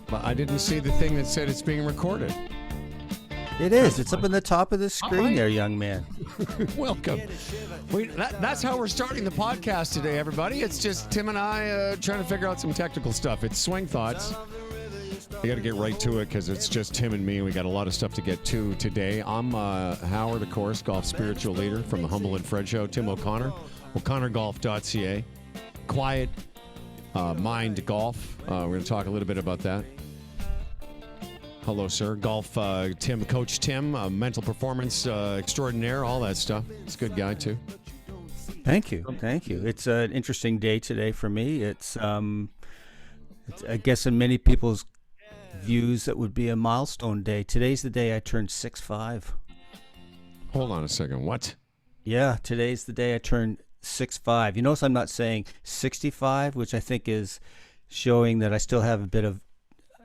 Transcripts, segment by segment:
But I didn't see the thing that said it's being recorded. It is. It's up in the top of the screen there, young man. Welcome. That's how we're starting the podcast today, everybody. It's just Tim and I trying to figure out some technical stuff. It's Swing Thoughts. We got to get right to it because it's just Tim and me. We got a lot of stuff to get to today. I'm Howard, of course, golf spiritual leader from the Humble and Fred Show. Tim O'Connor, o'connorgolf.ca. Quiet Mind Golf. We're going to talk a little bit about that. Hello, sir. Golf, Tim, Coach Tim, mental performance extraordinaire, all that stuff. He's a good guy, too. Thank you. Thank you. It's an interesting day today for me. It's I guess in many people's views, that would be a milestone day. Today's the day I turned 6'5". Hold on a second. What? Yeah, today's the day I turned 6'5". You notice I'm not saying 65, which I think is showing that I still have a bit of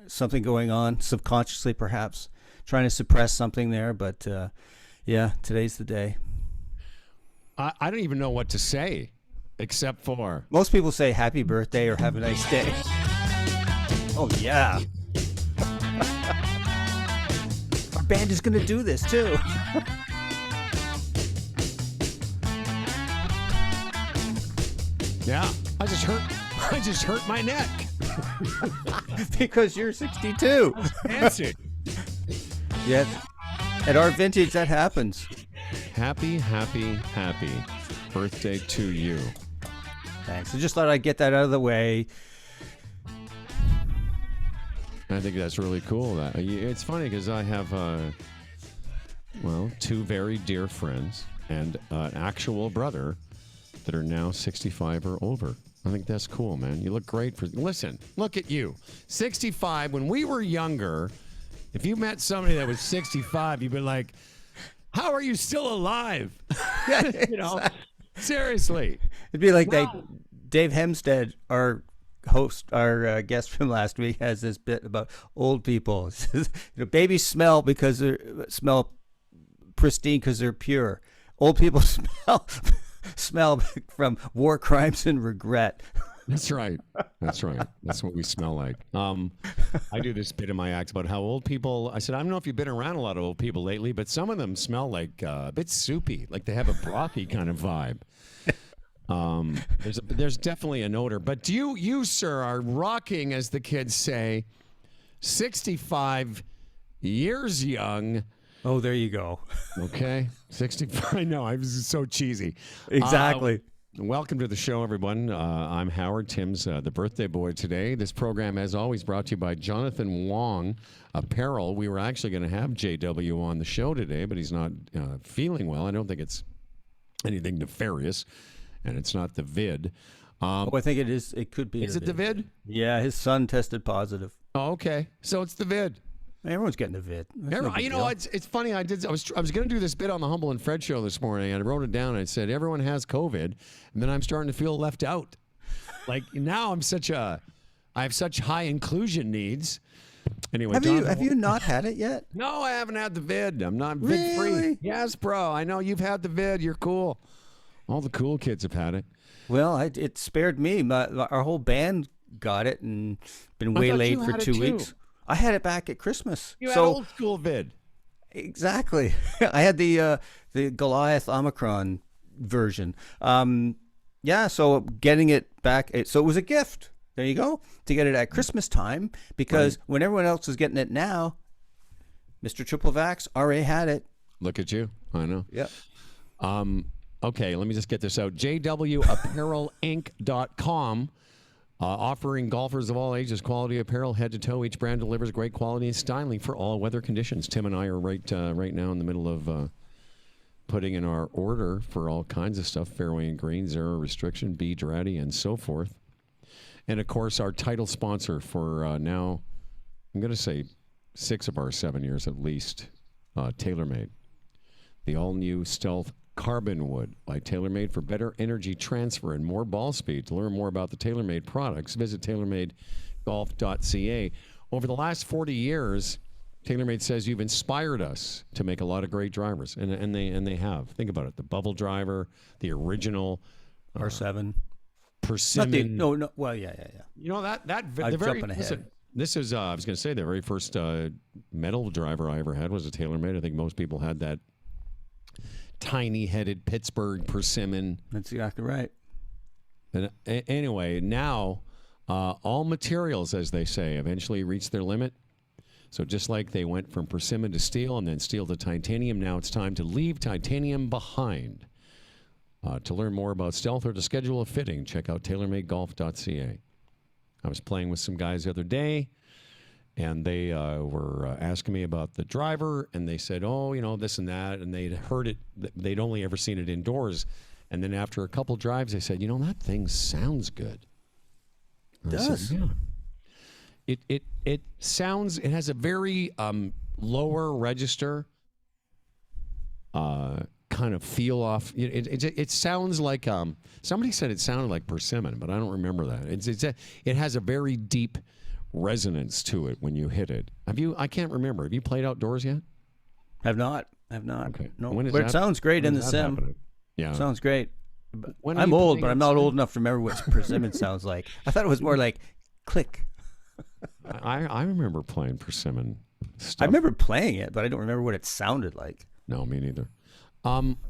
something going on, subconsciously perhaps, trying to suppress something there. But yeah, today's the day. I don't even know what to say, except for... Most people say happy birthday or have a nice day. Oh, yeah. Our band is going to do this, too. Yeah, I just hurt my neck. Because you're 62. Fancy. Yeah. At our vintage, that happens. Happy birthday to you. Thanks. I just thought I'd get that out of the way. I think that's really cool. It's funny because I have, two very dear friends and an actual brother that are now 65 or over. I think that's cool, man. You look great listen, look at you. 65, when we were younger, if you met somebody that was 65, you'd be like, how are you still alive? You know, seriously. It'd be like Dave Hempstead, our host, our guest from last week, has this bit about old people. It says, babies smell pristine because they're pure. Old people smell from war crimes and regret. That's right. That's what we smell like. I do this bit in my acts about how old people, I said, I don't know if you've been around a lot of old people lately, but some of them smell like a bit soupy, like they have a brothy kind of vibe. There's definitely an odor. But you, sir, are rocking, as the kids say, 65 years young. Oh, there you go. Okay. 65. I know. I was so cheesy. Exactly. Welcome to the show, everyone. I'm Howard. Tim's the birthday boy today. This program, as always, brought to you by Jonathan Wong, Apparel. We were actually going to have JW on the show today, but he's not feeling well. I don't think it's anything nefarious, and it's not the vid. I think it is. It could be. Is it the vid? Yeah, his son tested positive. Oh, okay. So it's the vid. Everyone's getting the vid. It's funny. I was going to do this bit on the Humble and Fred show this morning, and I wrote it down. And I said everyone has COVID, and then I'm starting to feel left out. Like now, I have such high inclusion needs. Anyway, have you not had it yet? No, I haven't had the vid. I'm not vid Really? free. Yes, bro. I know you've had the vid. You're cool. All the cool kids have had it. Well, it spared me. Our whole band got it and been waylaid for 2 weeks. I had it back at Christmas. You had old school vid. Exactly. I had the Goliath Omicron version. So getting it back, so it was a gift. There you go. To get it at Christmas time, because when everyone else is getting it now, Mr. Triple Vax already had it. Look at you. I know. Yep. Okay, let me just get this out. JWApparelinc.com. Offering golfers of all ages quality apparel head to toe. Each brand delivers great quality and styling for all weather conditions. Tim and I are right now in the middle of putting in our order for all kinds of stuff. Fairway and green, zero restriction, beach, ratty, and so forth. And of course, our title sponsor for now, I'm going to say 6 of our 7 years at least, TaylorMade. The all-new Stealth Carbon Wood by TaylorMade for better energy transfer and more ball speed. To learn more about the TaylorMade products, visit TaylorMadeGolf.ca. Over the last 40 years, TaylorMade says you've inspired us to make a lot of great drivers, and they have. Think about it: the Bubble Driver, the original R7, Persimmon. no. Well, yeah. You know that I'm jumping ahead. Listen, This is, I was going to say, the very first metal driver I ever had was a TaylorMade. I think most people had that tiny-headed Pittsburgh persimmon. That's exactly right. And anyway, now all materials, as they say, eventually reach their limit. So just like they went from persimmon to steel and then steel to titanium, now it's time to leave titanium behind. To learn more about Stealth or to schedule a fitting, check out TaylorMadeGolf.ca. I was playing with some guys the other day, and they were asking me about the driver, and they said, oh, this and that, and they'd heard it. They'd only ever seen it indoors. And then after a couple drives, they said, that thing sounds good. It does. Said, yeah. It sounds, it has a very lower register kind of feel off. It sounds like somebody said it sounded like persimmon, but I don't remember that. It has a very deep resonance to it when you hit it. I can't remember. Have you played outdoors yet? Have not. Okay. No. But it sounds great in the sim. Happening? Yeah. Sounds great. I'm old, but I'm not old enough to remember what persimmon sounds like. I thought it was more like click. I remember playing persimmon stuff. I remember playing it, but I don't remember what it sounded like. No, me neither.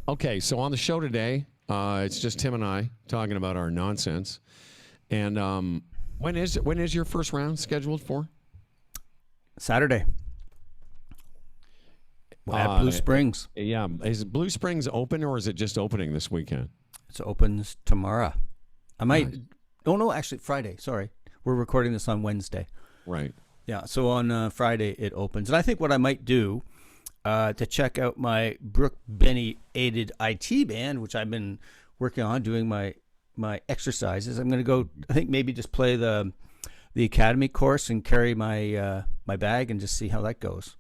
Okay, so on the show today, it's just Tim and I talking about our nonsense. And when is your first round scheduled for? Saturday. At Blue Springs. Yeah. Is Blue Springs open, or is it just opening this weekend? It opens tomorrow. I might. Nice. Oh, no, actually, Friday. Sorry. We're recording this on Wednesday. Right. Yeah, so on Friday it opens. And I think what I might do to check out my Brooke Benny aided IT band, which I've been working on doing my exercises, I'm going to go, I think maybe just play the academy course and carry my my bag and just see how that goes.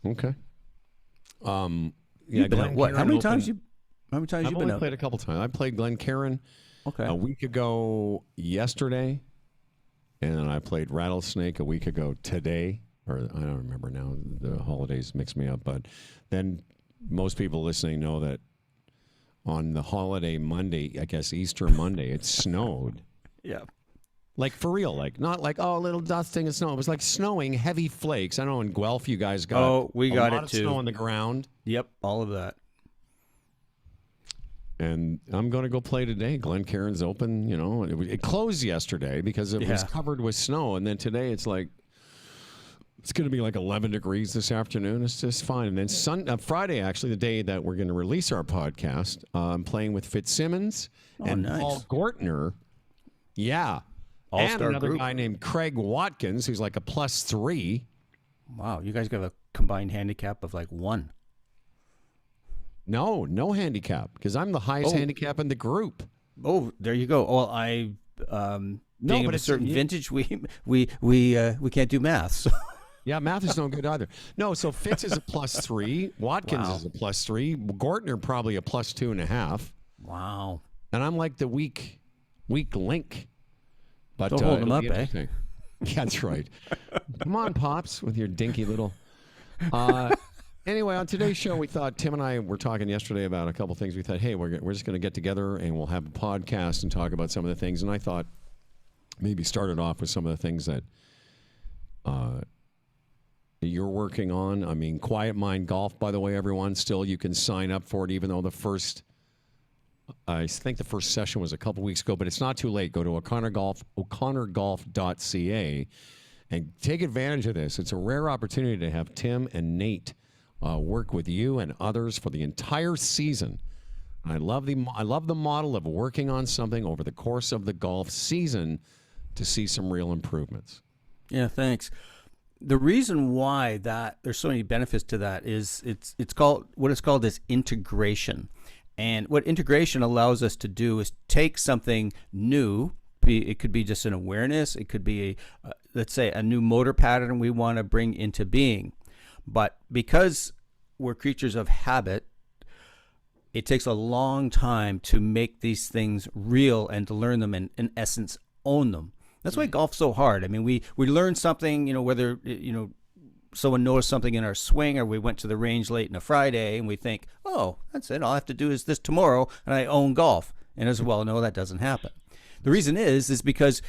Okay. Yeah, you've been what? How many times you I've been only out? Played a couple times. I played Glencairn a week ago yesterday, and then I played Rattlesnake a week ago today. Or I don't remember now. The holidays mix me up. But then most people listening know that on the holiday Monday, I guess Easter Monday, it snowed. Yeah. Like for real, like not like, oh, a little dusting of snow. It was like snowing, heavy flakes. I don't know in Guelph you guys got we got a lot it of too. snow on the ground. Yep, all of that. And I'm going to go play today. Glencairn's open, It closed yesterday because it was covered with snow. And then today it's like, it's going to be like 11 degrees this afternoon. It's just fine. And then Friday, actually, the day that we're going to release our podcast, I'm playing with Fitzsimmons and nice. Paul Gortner. Yeah. All-star and another group. guy named Craig Watkins, who's like a +3. Wow, you guys got a combined handicap of like 1. No handicap, because I'm the highest handicap in the group. Oh, there you go. Well, being of a certain vintage, we can't do math. So. Yeah, math is no good either. No, so Fitz is a +3. Watkins is a +3. Gortner probably a +2.5. Wow. And I'm like the weak link. But don't hold them up, eh? Yeah, that's right. Come on, Pops, with your dinky little... Anyway, on today's show, we thought, Tim and I were talking yesterday about a couple things. We thought, hey, we're just going to get together and we'll have a podcast and talk about some of the things. And I thought maybe started off with some of the things that you're working on. I mean, Quiet Mind Golf, by the way, everyone. Still, you can sign up for it, even though I think the first session was a couple weeks ago, but it's not too late. Go to o'connorgolf.ca and take advantage of this. It's a rare opportunity to have Tim and Nate work with you and others for the entire season. I love the model of working on something over the course of the golf season to see some real improvements. Yeah, thanks. The reason why there's so many benefits to that is it's called integration. And what integration allows us to do is take something new. It could be just an awareness. It could be, let's say, a new motor pattern we want to bring into being. But because we're creatures of habit, it takes a long time to make these things real and to learn them and, in essence, own them. That's why golf's so hard. I mean, we learn something, whether, someone noticed something in our swing or we went to the range late on a Friday and we think, oh, that's it. All I have to do is this tomorrow and I own golf. And as well, no, that doesn't happen. The reason is because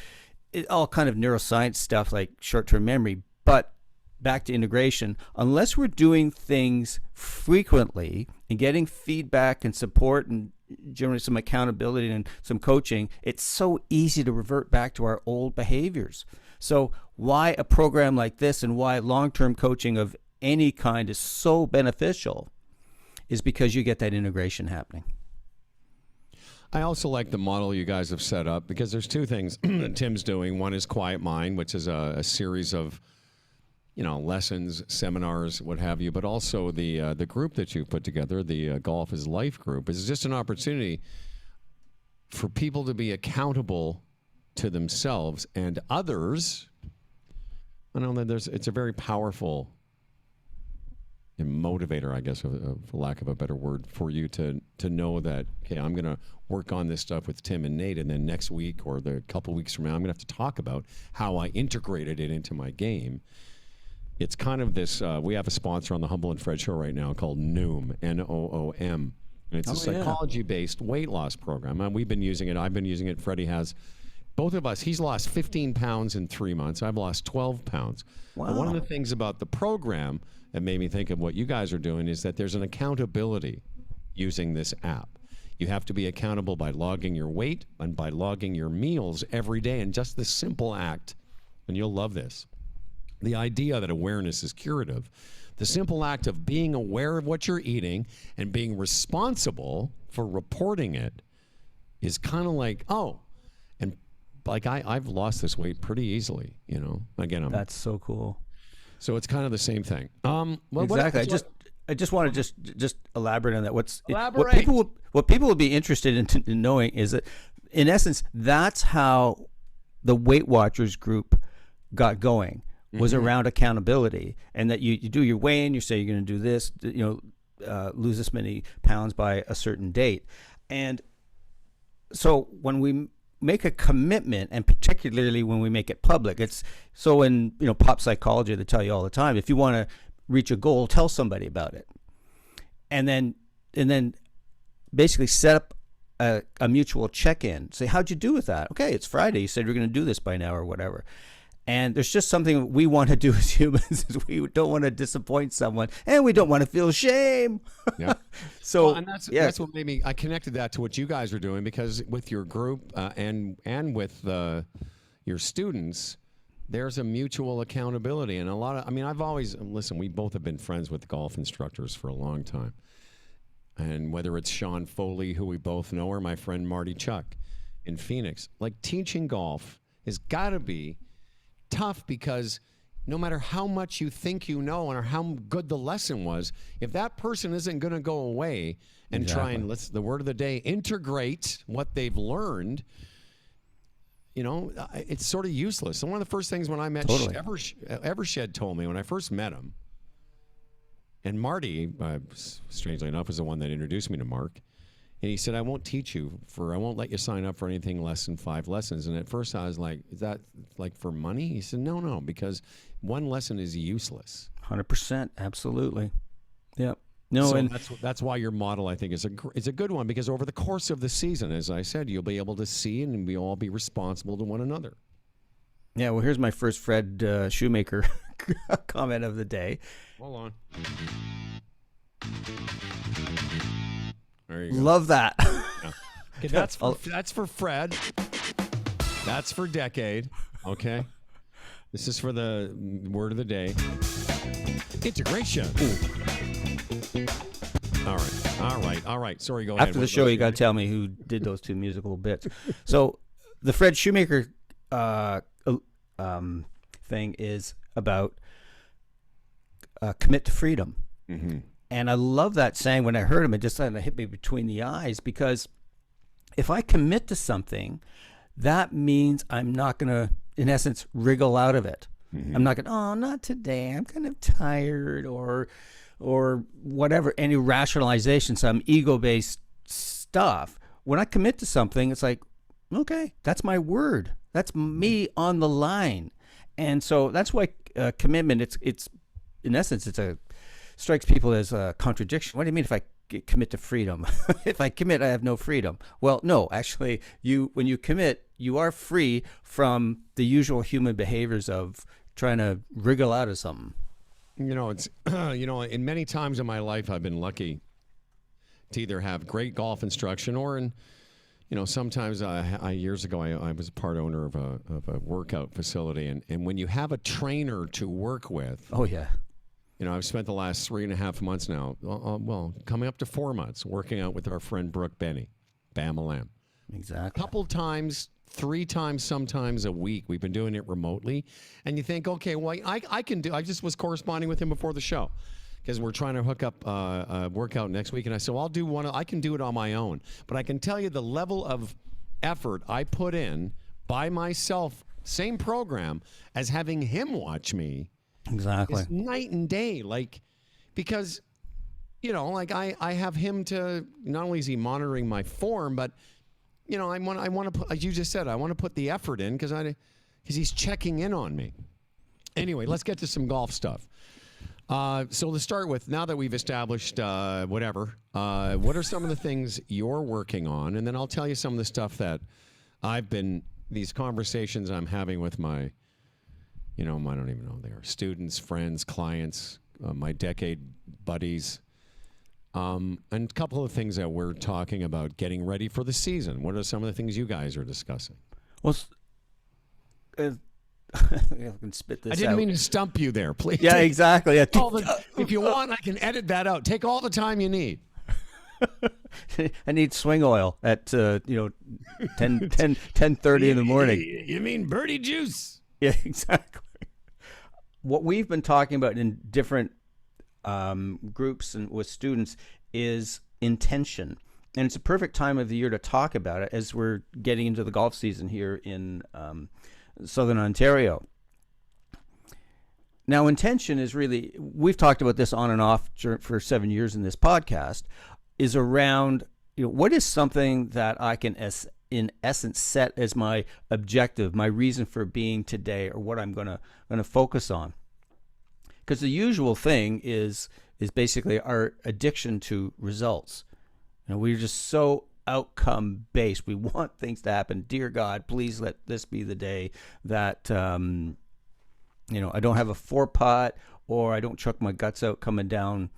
it all kind of neuroscience stuff like short-term memory, but back to integration, unless we're doing things frequently and getting feedback and support and generally some accountability and some coaching, it's so easy to revert back to our old behaviors. So why a program like this and why long-term coaching of any kind is so beneficial is because you get that integration happening. I also like the model you guys have set up because there's two things that Tim's doing. One is Quiet Mind, which is a series of, lessons, seminars, what have you, but also the group that you've put together, the Golf is Life group, is just an opportunity for people to be accountable to themselves and others. I know that it's a very powerful motivator, I guess, for lack of a better word, for you to know that, okay, I'm going to work on this stuff with Tim and Nate, and then next week or the couple weeks from now, I'm going to have to talk about how I integrated it into my game. It's kind of this, we have a sponsor on the Humble and Fred show right now called Noom, N-O-O-M. And it's a psychology-based weight loss program. We've been using it. I've been using it. Freddie has. Both of us, he's lost 15 pounds in 3 months. I've lost 12 pounds. Wow. And one of the things about the program that made me think of what you guys are doing is that there's an accountability using this app. You have to be accountable by logging your weight and by logging your meals every day. And just this simple act, and you'll love this, the idea that awareness is curative, the simple act of being aware of what you're eating and being responsible for reporting it is kind of like, and like I've lost this weight pretty easily, Again, That's so cool. So it's kind of the same thing. Exactly. I just want to just elaborate on that. Elaborate. What people would be interested in knowing is that, in essence, that's how the Weight Watchers group got going, was around accountability, and that you do your weigh-in, you say you're going to do this, lose this many pounds by a certain date, and so when we make a commitment, and particularly when we make it public, it's so in pop psychology they tell you all the time, if you want to reach a goal, tell somebody about it, and then basically set up a mutual check-in. Say, how'd you do with that? Okay, it's Friday. You said you're going to do this by now or whatever. And there's just something we want to do as humans is we don't want to disappoint someone, and we don't want to feel shame. Yeah. So and that's what made me. I connected that to what you guys are doing, because with your group and with your students, there's a mutual accountability, and a lot of. I've always listen. We both have been friends with golf instructors for a long time, and whether it's Sean Foley, who we both know, or my friend Marty Chuck in Phoenix, like teaching golf has got to be tough, because no matter how much you think you know or how good the lesson was, if that person isn't going to go away and try and, the word of the day, integrate what they've learned, it's sort of useless. And one of the first things when I met Evershed told me when I first met him, and Marty, strangely enough, was the one that introduced me to Mark. And he said, I won't let you sign up for anything less than 5 lessons. And at first I was like, is that like for money? He said, no, because one lesson is useless. 100%. Absolutely. Yep. No, so and that's why your model, I think, is a good one, because over the course of the season, as I said, you'll be able to see and we all be responsible to one another. Yeah, well, here's my first Fred Shoemaker comment of the day. Hold on. There you go. Love that. Yeah. Okay, that's for Fred. That's for Decade. Okay. This is for the word of the day. Integration. All right. Sorry, go ahead. After the show, you got to tell me who did those 2 musical bits. So the Fred Shoemaker thing is about commit to freedom. Mm-hmm. And I love that saying. When I heard him, it just kind of hit me between the eyes, because if I commit to something, that means I'm not going to, in essence, wriggle out of it. Mm-hmm. I'm not going, not today, I'm kind of tired, or whatever, any rationalization, some ego-based stuff. When I commit to something, it's like, okay, that's my word. That's me on the line. And so that's why commitment, it's in essence, strikes people as a contradiction. What do you mean if I commit to freedom. If I commit, I have no freedom. Well, no, actually, when you commit, you are free from the usual human behaviors of trying to wriggle out of something. It's in many times in my life, I've been lucky to either have great golf instruction or sometimes years ago I was a part owner of a workout facility, and when you have a trainer to work with. Oh yeah. I've spent the last 3.5 months now, coming up to 4 months, working out with our friend Brooke Benny, Bam-a-lam. Exactly. Couple times, 3 times, sometimes a week. We've been doing it remotely, and you think, okay, well, I can do. I just was corresponding with him before the show because we're trying to hook up a workout next week, and I said, well, I'll do one. I can do it on my own, but I can tell you the level of effort I put in by myself, same program as having him watch me. Exactly. It's night and day, because, I have him to, not only is he monitoring my form, but, I want to put, as you just said, I want to put the effort in because he's checking in on me. Anyway, let's get to some golf stuff. So to start with, now that we've established what are some of the things you're working on? And then I'll tell you some of the stuff that these conversations I'm having with my, I don't even know, they are students, friends, clients, my decade buddies, and a couple of things that we're talking about getting ready for the season. What are some of the things you guys are discussing? Well, I can spit this out. I didn't mean to stump you there, please. Yeah, exactly. Yeah. If you want, I can edit that out. Take all the time you need. I need swing oil at 10:30 in the morning. You mean birdie juice? Yeah, exactly. What we've been talking about in different groups and with students is intention. And it's a perfect time of the year to talk about it as we're getting into the golf season here in Southern Ontario. Now, intention is really, we've talked about this on and off for 7 years in this podcast, is around, what is something that I can, in essence, set as my objective, my reason for being today, or what I'm going to focus on. Because the usual thing is basically our addiction to results. We're just so outcome based. We want things to happen. Dear God, please let this be the day that I don't have a 4-putt or I don't chuck my guts out coming down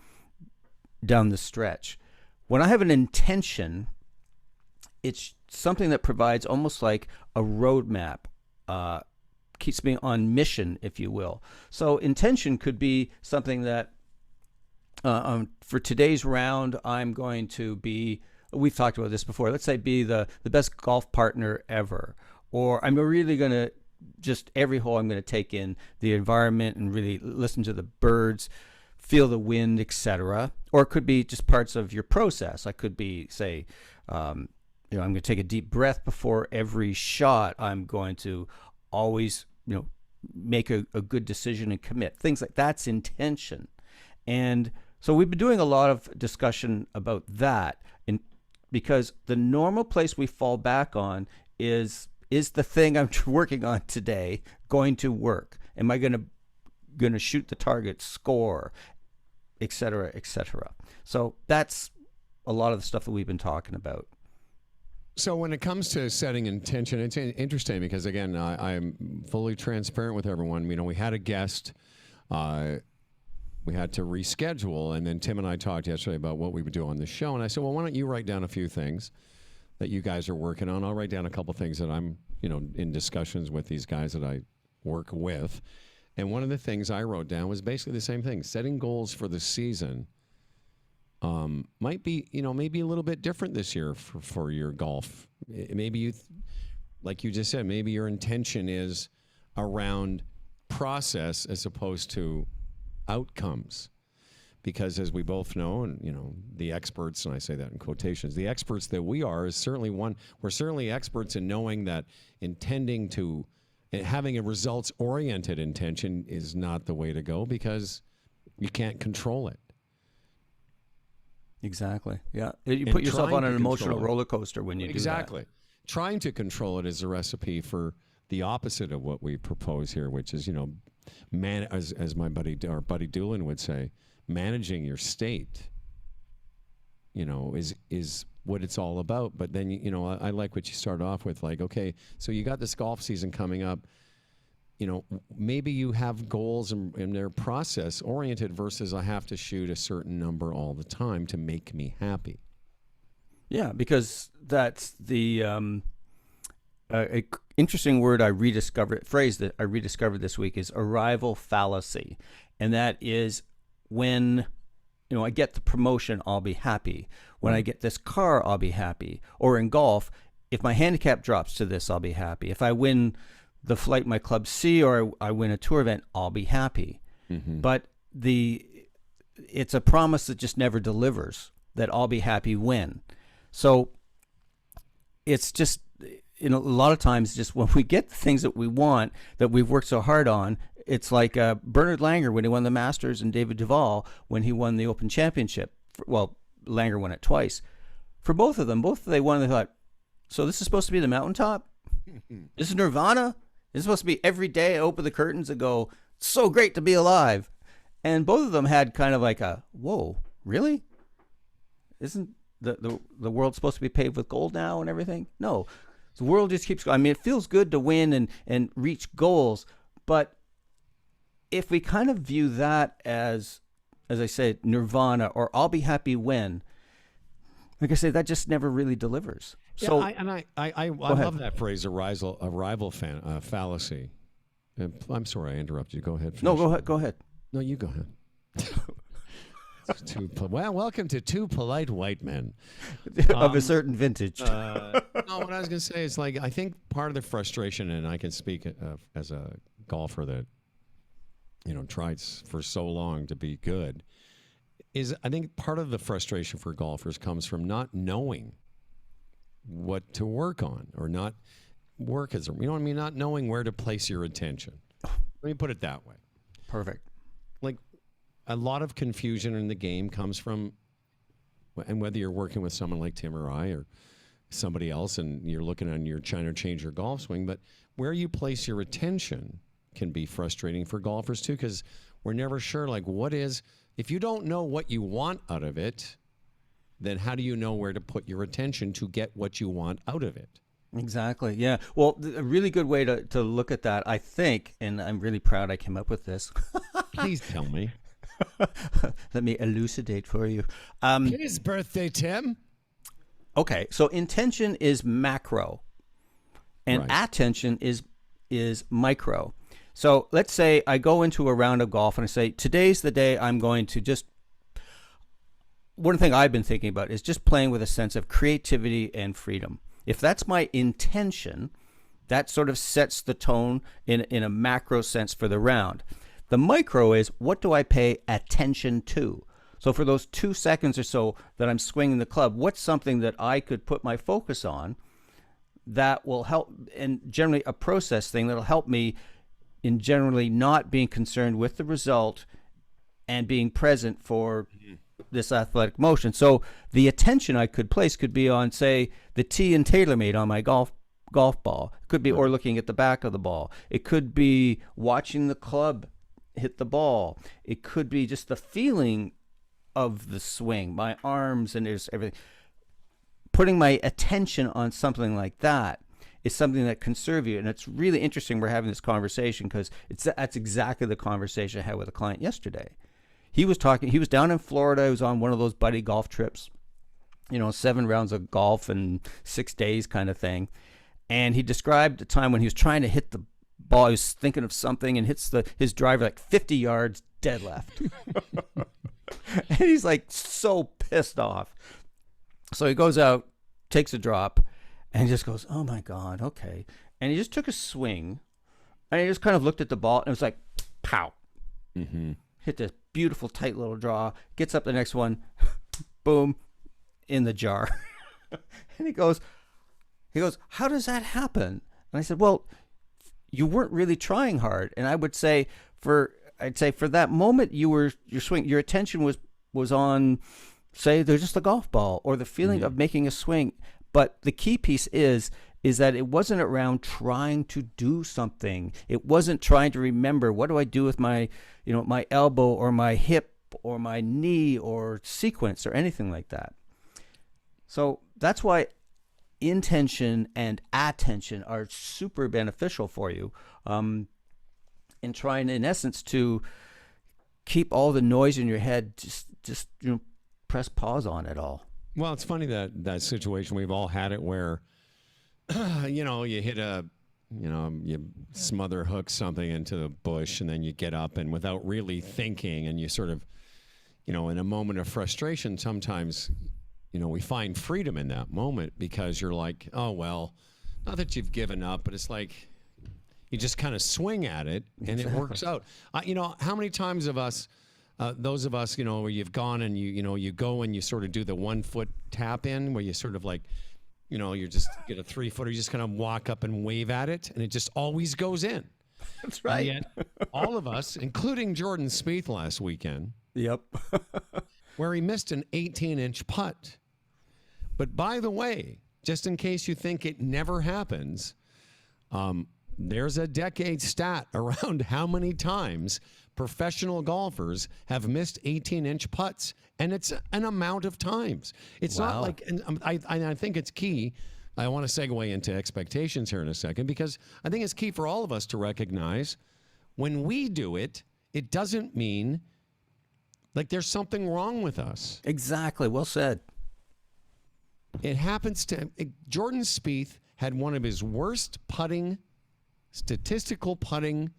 the stretch. When I have an intention, it's something that provides almost like a roadmap, keeps me on mission, if you will. So intention could be something that for today's round, I'm going to be, we've talked about this before, let's say be the best golf partner ever. Or I'm really going to, just every hole I'm going to take in the environment and really listen to the birds, feel the wind, etc. Or it could be just parts of your process. I could be, say, I'm going to take a deep breath before every shot. I'm going to always, make a good decision and commit. Things like that's intention. And so we've been doing a lot of discussion about that, because the normal place we fall back on is the thing I'm working on today going to work? Am I going to shoot the target, score, et cetera, et cetera? So that's a lot of the stuff that we've been talking about. So when it comes to setting intention, it's interesting because, again, I'm fully transparent with everyone. We had a guest. We had to reschedule, and then Tim and I talked yesterday about what we would do on the show. And I said, well, why don't you write down a few things that you guys are working on? I'll write down a couple things that I'm, in discussions with these guys that I work with. And one of the things I wrote down was basically the same thing. Setting goals for the season might be, maybe a little bit different this year for your golf. Maybe like you just said, maybe your intention is around process as opposed to outcomes. Because as we both know, and the experts, and I say that in quotations, the experts that we are is certainly we're certainly experts in knowing that intending to, having a results-oriented intention is not the way to go because you can't control it. Exactly. Yeah. You put yourself on an emotional roller coaster when you do that. Exactly. Trying to control it is a recipe for the opposite of what we propose here, which is, as our buddy Doolin would say, managing your state. is what it's all about. But then, I like what you start off with, like, okay, so you got this golf season coming up. Maybe you have goals and they're process oriented versus I have to shoot a certain number all the time to make me happy. Yeah, because that's the interesting word phrase that I rediscovered this week is arrival fallacy. And that is when, I get the promotion, I'll be happy. When I get this car, I'll be happy. Or in golf, if my handicap drops to this, I'll be happy. If I win the flight my club C or I win a tour event, I'll be happy. Mm-hmm. But it's a promise that just never delivers, that I'll be happy when. So it's just, a lot of times just when we get the things that we want, that we've worked so hard on, it's like Bernard Langer when he won the Masters and David Duval when he won the Open Championship. Well, Langer won it twice. For both of them, they won, they thought, so this is supposed to be the mountaintop? This is Nirvana? It's supposed to be every day I open the curtains and go, so great to be alive. And both of them had kind of like a, whoa, really? Isn't the world supposed to be paved with gold now and everything? No. The world just keeps going. I mean, it feels good to win and reach goals. But if we kind of view that as I said, Nirvana or I'll be happy when, like I say, that just never really delivers. So, I love that phrase, arrival fallacy. I'm sorry, I interrupted you. Go ahead. Finish. No, go ahead. No, you go ahead. Welcome to Two Polite White Men. Of a certain vintage. No, what I was going to say is, like, I think part of the frustration, and I can speak as a golfer that, tried for so long to be good, is I think part of the frustration for golfers comes from not knowing what to work on, or not work as not knowing where to place your attention. Let me put it that way. Perfect. Like, a lot of confusion in the game comes from, and whether you're working with someone like Tim or I or somebody else and you're you're trying to change your golf swing, but where you place your attention can be frustrating for golfers too, because we're never sure, like, if you don't know what you want out of it, then how do you know where to put your attention to get what you want out of it? Exactly. Yeah. Well, a really good way to look at that, I think, and I'm really proud I came up with this. Please tell me. Let me elucidate for you. His birthday, Tim. Okay. So intention is macro and attention is micro. So let's say I go into a round of golf and I say, today's the day I'm going to just, one thing I've been thinking about is just playing with a sense of creativity and freedom. If that's my intention, that sort of sets the tone in a macro sense for the round. The micro is, what do I pay attention to? So for those 2 seconds or so that I'm swinging the club, what's something that I could put my focus on that will help, and generally a process thing that'll help me in generally not being concerned with the result and being present for this athletic motion. So the attention I could place could be on, say, the tee in TaylorMade on my golf ball. It could be, or looking at the back of the ball. It could be watching the club hit the ball. It could be just the feeling of the swing, my arms and there's everything. Putting my attention on something like that is something that can serve you. And it's really interesting we're having this conversation because that's exactly the conversation I had with a client yesterday. He was down in Florida. He was on one of those buddy golf trips, 7 rounds of golf in 6 days kind of thing. And he described a time when he was trying to hit the ball. He was thinking of something and hits his driver like 50 yards dead left. And he's like so pissed off. So he goes out, takes a drop, and he just goes, oh my God, okay. And he just took a swing, and he just kind of looked at the ball, and it was like, pow. Mm-hmm. Hit this beautiful, tight little draw, gets up the next one, boom, in the jar. And he goes, how does that happen? And I said, well, you weren't really trying hard. And I would say for that moment your attention was on, say, there's just a golf ball or the feeling of making a swing. But the key piece is that it wasn't around trying to do something. It wasn't trying to remember, what do I do with my, my elbow or my hip or my knee or sequence or anything like that. So that's why intention and attention are super beneficial for you, in trying, in essence, to keep all the noise in your head, just press pause on it all. Well, it's funny that situation, we've all had it where, you hit you smother hook something into the bush, and then you get up and without really thinking, and you sort of, in a moment of frustration, sometimes, we find freedom in that moment because you're like, oh, well, not that you've given up, but it's like you just kind of swing at it and it works out. How many times of us, those of us, where you've gone and you go and you sort of do the 1 foot tap in where you sort of like, you're just get a 3 footer, you just kind of walk up and wave at it and it just always goes in. That's right. And yet, all of us, including Jordan Spieth last weekend, Yep. where he missed an 18-inch putt. But by the way, just in case you think it never happens, there's a decade stat around how many times professional golfers have missed 18-inch putts, and it's an amount of times. It's not like, and I think it's key. I want to segue into expectations here in a second, because I think it's key for all of us to recognize when we do it, it doesn't mean like there's something wrong with us. Exactly. Well said. It happens to Jordan Spieth had one of his worst statistical putting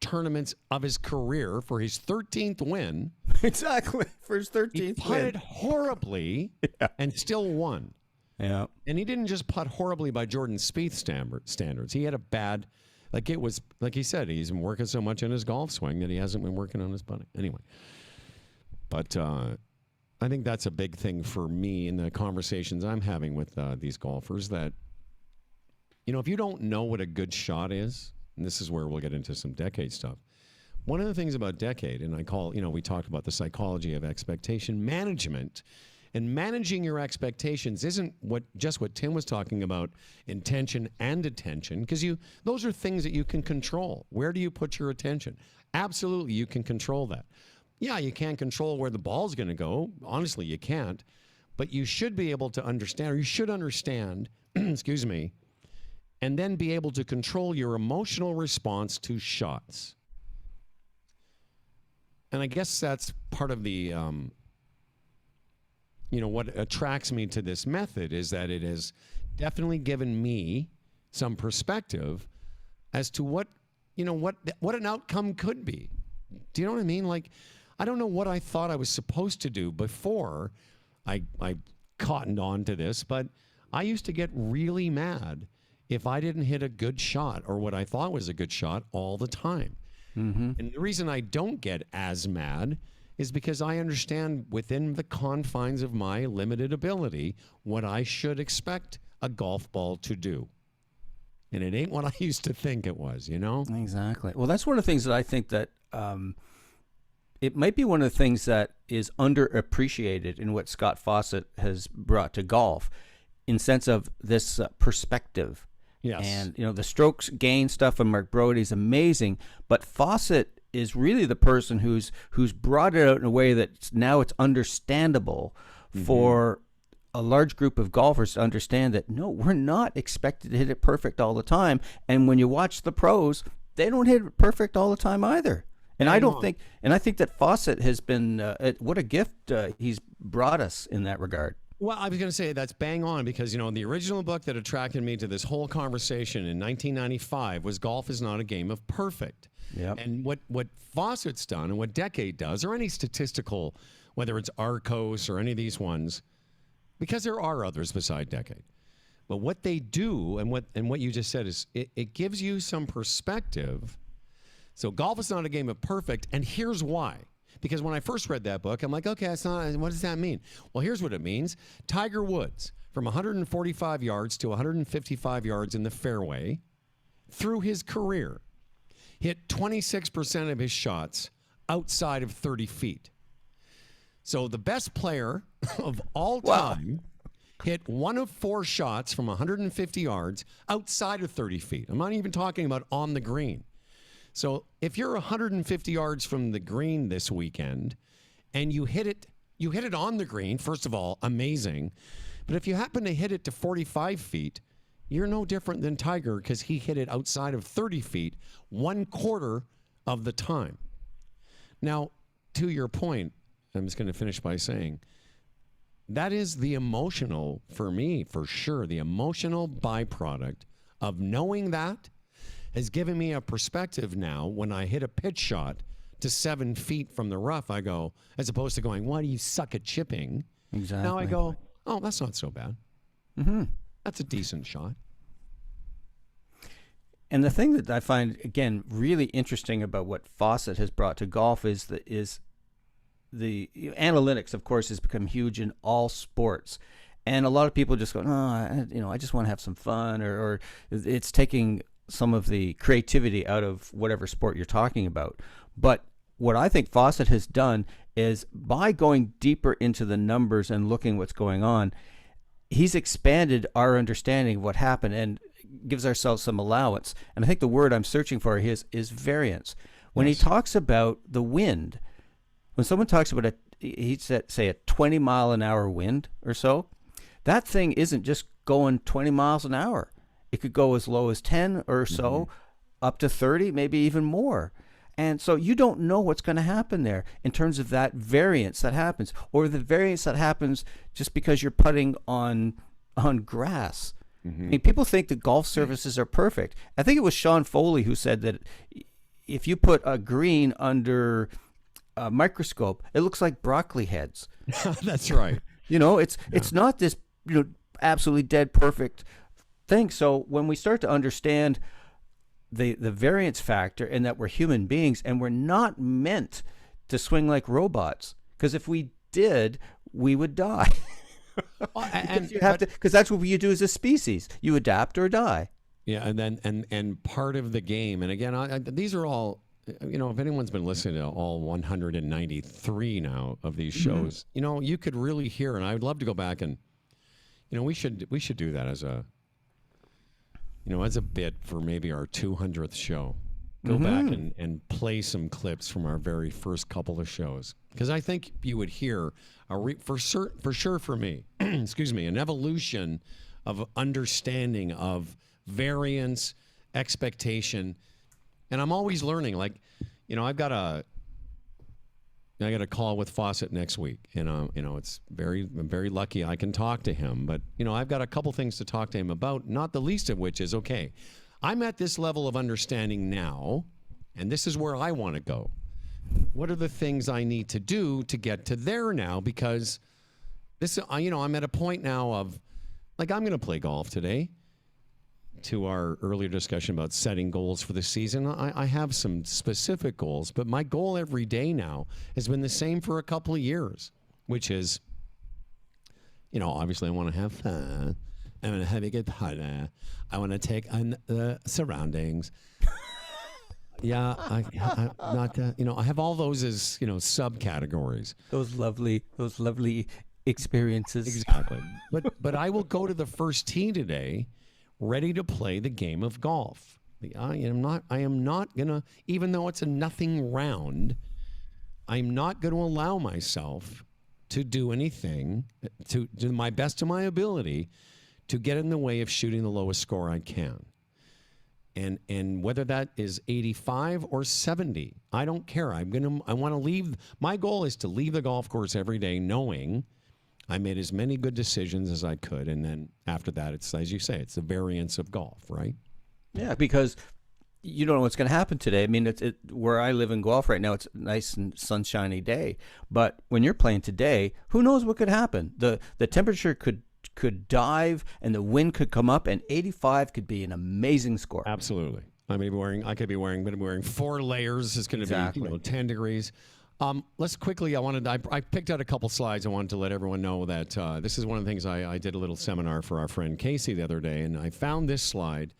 tournaments of his career for his 13th win. Exactly. For his 13th win. He putted horribly and still won. Yeah. And he didn't just putt horribly by Jordan Spieth standards. He had a bad, it was, like he said, he's been working so much on his golf swing that he hasn't been working on his putting. Anyway. But I think that's a big thing for me in the conversations I'm having with these golfers that, if you don't know what a good shot is, and this is where we'll get into some decade stuff. One of the things about decade, and we talked about the psychology of expectation management, and managing your expectations isn't just what Tim was talking about, intention and attention, because those are things that you can control. Where do you put your attention? Absolutely, you can control that. Yeah, you can't control where the ball's going to go. Honestly, you can't. But you should be able to understand, or you should understand, excuse me, and then be able to control your emotional response to shots. And I guess that's part of the, what attracts me to this method is that it has definitely given me some perspective as to what an outcome could be. Do you know what I mean? Like, I don't know what I thought I was supposed to do before I cottoned on to this, but I used to get really mad if I didn't hit a good shot or what I thought was a good shot all the time. Mm-hmm. And the reason I don't get as mad is because I understand within the confines of my limited ability what I should expect a golf ball to do. And it ain't what I used to think it was, Exactly. Well, that's one of the things that I think that it might be one of the things that is underappreciated in what Scott Fawcett has brought to golf, in sense of this perspective. Yes. And, the strokes gain stuff of Mark Brody is amazing, but Fawcett is really the person who's brought it out in a way that now it's understandable for a large group of golfers to understand that, no, we're not expected to hit it perfect all the time. And when you watch the pros, they don't hit it perfect all the time either. And I think that Fawcett has been, what a gift he's brought us in that regard. Well, I was going to say that's bang on because, the original book that attracted me to this whole conversation in 1995 was Golf is Not a Game of Perfect. Yep. And what Fawcett's done and what Decade does, or any statistical, whether it's Arcos or any of these ones, because there are others beside Decade. But what they do and what you just said is it gives you some perspective. So golf is not a game of perfect, and here's why. Because when I first read that book, I'm like, okay, it's not. What does that mean? Well, here's what it means. Tiger Woods, from 145 yards to 155 yards in the fairway, through his career, hit 26% of his shots outside of 30 feet. So the best player of all time hit 1 of 4 shots from 150 yards outside of 30 feet. I'm not even talking about on the green. So if you're 150 yards from the green this weekend and you hit it on the green, first of all, amazing. But if you happen to hit it to 45 feet, you're no different than Tiger because he hit it outside of 30 feet 1/4 of the time. Now, to your point, I'm just going to finish by saying that is the emotional, for me, for sure, the emotional byproduct of knowing that has given me a perspective now when I hit a pitch shot to 7 feet from the rough, I go, as opposed to going, why do you suck at chipping? Exactly. Now I go, oh, that's not so bad. Mm-hmm. That's a decent shot. And the thing that I find, again, really interesting about what Fawcett has brought to golf is the analytics, of course, has become huge in all sports. And a lot of people just go, I just want to have some fun, or it's taking some of the creativity out of whatever sport you're talking about. But what I think Fawcett has done is, by going deeper into the numbers and looking what's going on, he's expanded our understanding of what happened and gives ourselves some allowance. And I think the word I'm searching for is variance. When Yes. he talks about the wind, when someone talks about he'd say a 20 mile an hour wind or so, that thing isn't just going 20 miles an hour. It could go as low as 10 or so, up to 30, maybe even more. And so you don't know what's going to happen there in terms of that variance that happens, or the variance that happens just because you're putting on grass. I mean, people think that golf surfaces are perfect. I think it was Sean Foley who said that if you put a green under a microscope, it looks like broccoli heads. That's right. It's not this absolutely dead perfect thing. So when we start to understand the variance factor, and that we're human beings and we're not meant to swing like robots, because if we did, we would die. Because that's what you do as a species. You adapt or die. Yeah, and then and part of the game, and again, these are all, if anyone's been listening to all 193 now of these shows, you could really hear, and I would love to go back and, we should do that as a, as a bit for maybe our 200th show. Go back and play some clips from our very first couple of shows, because I think you would hear for sure for me, excuse me, an evolution of understanding of variance, expectation, and I'm always learning. Like, I got a call with Fawcett next week, and I'm very lucky I can talk to him. But I've got a couple things to talk to him about, not the least of which is, okay, I'm at this level of understanding now, and this is where I want to go. What are the things I need to do to get to there now? Because this, I'm at a point now of, like, I'm going to play golf today. To our earlier discussion about setting goals for the season, I have some specific goals, but my goal every day now has been the same for a couple of years, which is, obviously I want to have fun. I'm going to have a good putter. I want to take on the surroundings. Yeah, I have all those as, subcategories. Those lovely experiences. Exactly. But I will go to the first tee today ready to play the game of golf. I am not gonna, even though it's a nothing round, I'm not going to allow myself to do anything to my best of my ability to get in the way of shooting the lowest score I can. And whether that is 85 or 70, I don't care. I want to leave. My goal is to leave the golf course every day knowing I made as many good decisions as I could. And then after that, it's, as you say, it's the variance of golf, right? Yeah, because you don't know what's going to happen today. I mean, where I live in golf right now, it's a nice and sunshiny day. But when you're playing today, who knows what could happen? The temperature could dive, and the wind could come up, and 85 could be an amazing score. Absolutely. I could be wearing 4 layers. It's going to be 10 degrees. Let's quickly, I picked out a couple slides. I wanted to let everyone know that this is one of the things I did a little seminar for our friend Casey the other day, and I found this slide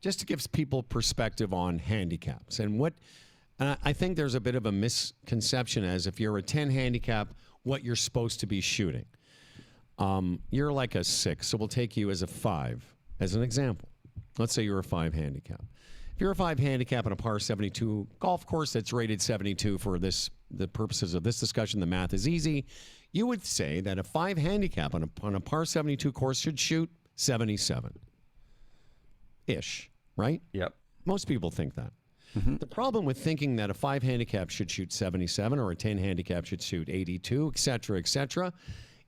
just to give people perspective on handicaps. And I think there's a bit of a misconception as if you're a 10 handicap, what you're supposed to be shooting. You're like a 6, so we'll take you as a 5 as an example. Let's say you're a 5 handicap. if you're a 5 handicap on a par 72 golf course that's rated 72 for the purposes of this discussion, the math is easy. You would say that a 5 handicap on a par 72 course should shoot 77-ish, right? Yep. Most people think that. The problem with thinking that a 5 handicap should shoot 77 or a 10 handicap should shoot 82, et cetera,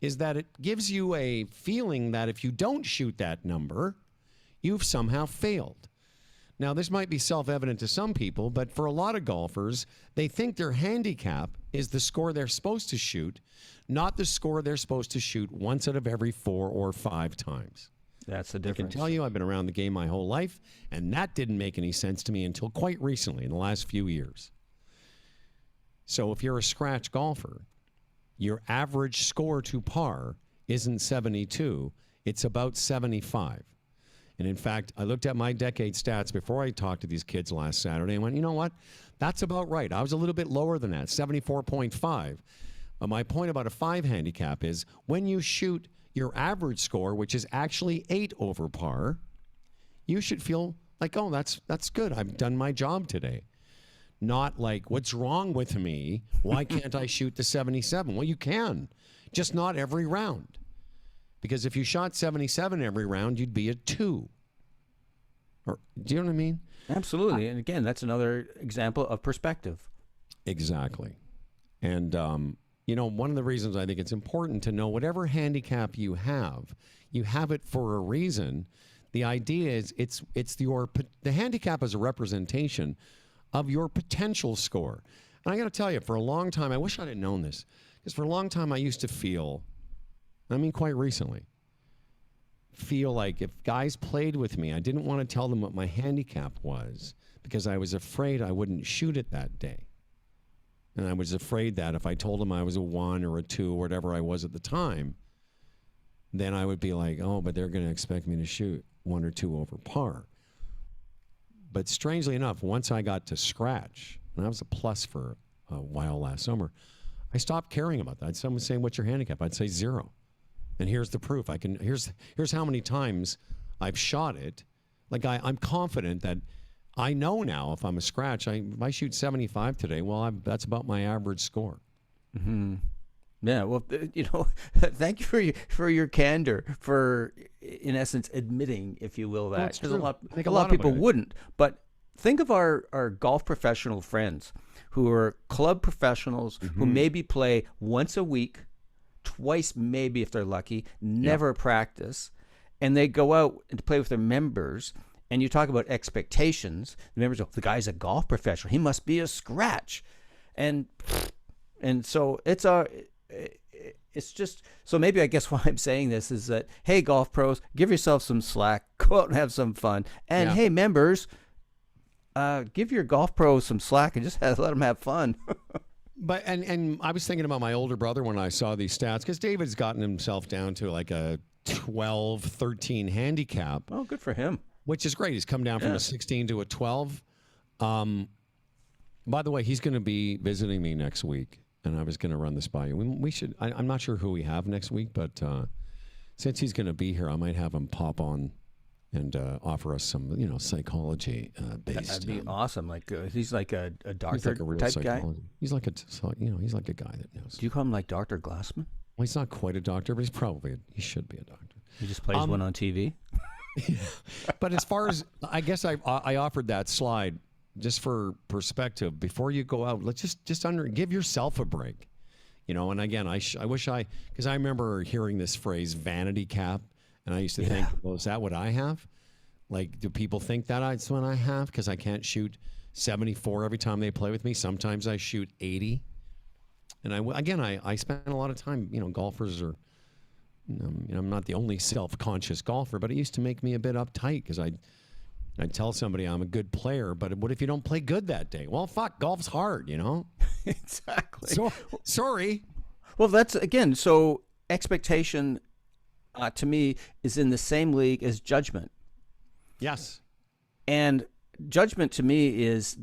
is that it gives you a feeling that if you don't shoot that number, you've somehow failed. Now, this might be self-evident to some people, but for a lot of golfers, they think their handicap is the score they're supposed to shoot, not the score they're supposed to shoot once out of every 4 or 5 times. That's the I difference. can tell you, I've been around the game my whole life, and that didn't make any sense to me until quite recently, in the last few years. So if you're a scratch golfer, your average score to par isn't 72, it's about 75. And in fact, I looked at my decade stats before I talked to these kids last Saturday and went, you know what? That's about right. I was a little bit lower than that, 74.5. But my point about a 5 handicap is when you shoot your average score, which is actually 8 over par, you should feel like, oh, that's good. I've done my job today. Not like, what's wrong with me? Why can't I shoot the 77? Well, you can, just not every round. Because if you shot 77 every round, you'd be a 2. Or, do you know what I mean? Absolutely. And again, that's another example of perspective. Exactly. And, one of the reasons I think it's important to know whatever handicap you have it for a reason. The idea is the handicap is a representation of your potential score. And I got to tell you, for a long time, I wish I'd have known this, because for a long time I used to feel, quite recently, like if guys played with me, I didn't want to tell them what my handicap was because I was afraid I wouldn't shoot it that day. And I was afraid that if I told them I was a 1 or a 2 or whatever I was at the time, then I would be like, oh, but they're going to expect me to shoot 1 or 2 over par. But strangely enough, once I got to scratch, and I was a plus for a while last summer, I stopped caring about that. Someone saying, what's your handicap? I'd say 0. And here's the proof. Here's how many times I've shot it. Like I'm confident that I know now if I'm a scratch, if I shoot 75 today, well, that's about my average score. Mm-hmm. Yeah, well, thank you for your candor, for in essence admitting, if you will, that because a lot of people wouldn't. But think of our golf professional friends who are club professionals who maybe play once a week, twice maybe if they're lucky, never practice, and they go out and play with their members. And you talk about expectations. The members go, the guy's a golf professional. He must be a scratch, and so it's just so maybe I guess why I'm saying this is that, hey, golf pros, give yourself some slack, go out and have some fun, and hey, members, give your golf pros some slack and just let them have fun. But and I was thinking about my older brother when I saw these stats, because David's gotten himself down to like a 12, 13 handicap. Oh, good for him. Which is great. He's come down from a 16 to a 12. By the way, he's going to be visiting me next week, and I was going to run this by you. We should. I'm not sure who we have next week, but since he's going to be here, I might have him pop on and offer us some, psychology based. That'd be awesome. Like he's like a doctor he's like a real type guy. He's like he's like a guy that knows. Do you call him like Dr. Glassman? Well, he's not quite a doctor, but he should be a doctor. He just plays one on TV. But as far as, I guess I offered that slide just for perspective. Before you go out, let's just give yourself a break, And again, I wish because I remember hearing this phrase vanity cap, and I used to think, well, is that what I have? Like, do people think that that's what I have? Because I can't shoot 74 every time they play with me. Sometimes I shoot 80, and I spend a lot of time. Golfers are. I'm not the only self-conscious golfer, but it used to make me a bit uptight because I'd tell somebody I'm a good player, but what if you don't play good that day? Well, fuck, golf's hard, Exactly. So, sorry. Well, that's, again, so expectation to me is in the same league as judgment. Yes. And judgment to me is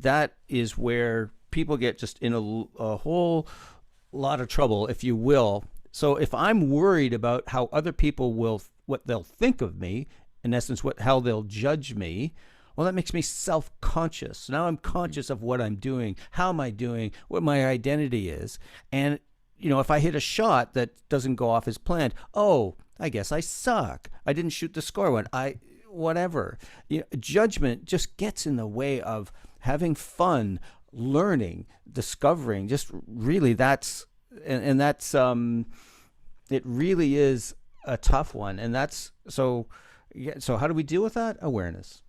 where people get just in a whole lot of trouble, if you will. So if I'm worried about how other people what they'll think of me, in essence, how they'll judge me, Well, that makes me self-conscious. Now I'm conscious of what I'm doing, how am I doing, what my identity is. And, if I hit a shot that doesn't go off as planned, oh, I guess I suck. I didn't shoot the score one. Whatever. Judgment just gets in the way of having fun, learning, discovering. Just really that's it really is a tough one. And that's so how do we deal with that? Awareness.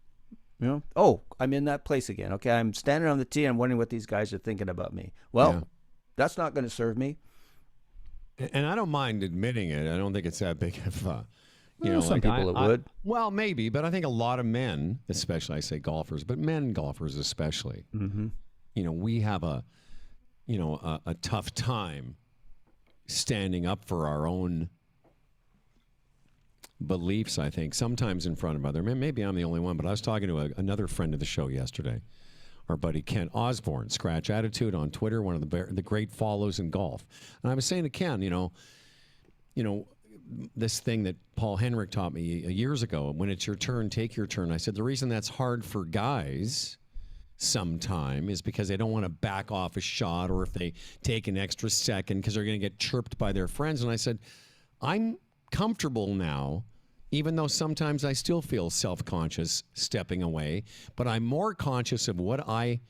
Oh, I'm in that place again. Okay, I'm standing on the tee. I'm wondering what these guys are thinking about me. Well, that's not going to serve me. And I don't mind admitting it. I don't think it's that big of a, some people it would. Well, maybe, but I think a lot of men, especially, I say golfers, but men golfers especially, we have a tough time standing up for our own beliefs, I think, sometimes in front of other men. Maybe I'm the only one, but I was talking to another friend of the show yesterday, our buddy Ken Osborne, Scratch Attitude on Twitter, one of the great follows in golf. And I was saying to Ken, this thing that Paul Henrik taught me years ago, when it's your turn, take your turn. I said, the reason that's hard for guys sometime is because they don't want to back off a shot, or if they take an extra second because they're going to get chirped by their friends. And I said, I'm comfortable now, even though sometimes I still feel self-conscious stepping away, but I'm more conscious of what I